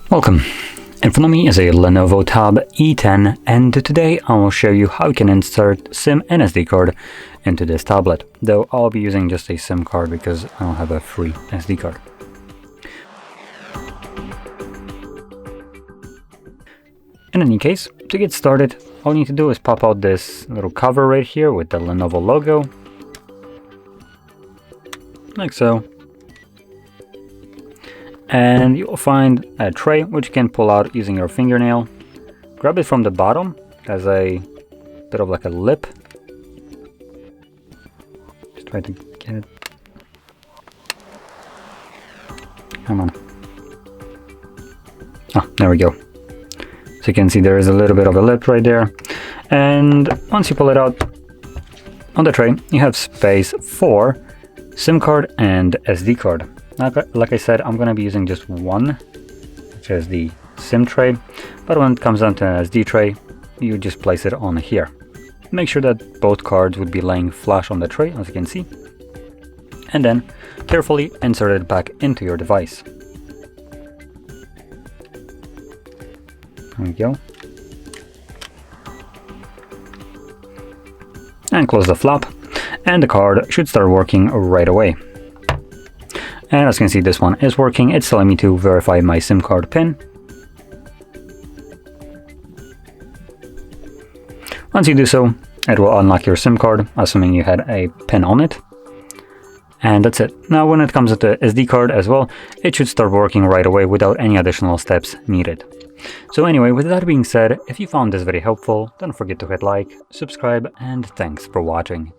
Welcome. In front of me is a LENOVO Tab E10, and today I will show you how you can insert SIM and SD card into this tablet, though I'll be using just a SIM card because I don't have a free SD card. In any case, to get started, all you need to do is pop out this little cover right here with the Lenovo logo, like so. And you will find a tray which you can pull out using your fingernail. Grab it from the bottom. There's a bit of like a lip. Just try to get it. Come on. Oh, there we go. So you can see there is a little bit of a lip right there. And once you pull it out on the tray, you have space for SIM card and SD card. Like I said, I'm going to be using just one, which is the SIM tray, but when it comes down to an SD tray, you just place it on here. Make sure that both cards would be laying flush on the tray, as you can see, and then carefully insert it back into your device. There we go. And close the flap, and the card should start working right away. And as you can see, this one is working. It's telling me to verify my SIM card PIN. Once you do so, it will unlock your SIM card, assuming you had a PIN on it. And that's it. Now when it comes to the SD card as well, it should start working right away without any additional steps needed. So anyway, with that being said, if you found this video helpful, don't forget to hit like, subscribe, and thanks for watching.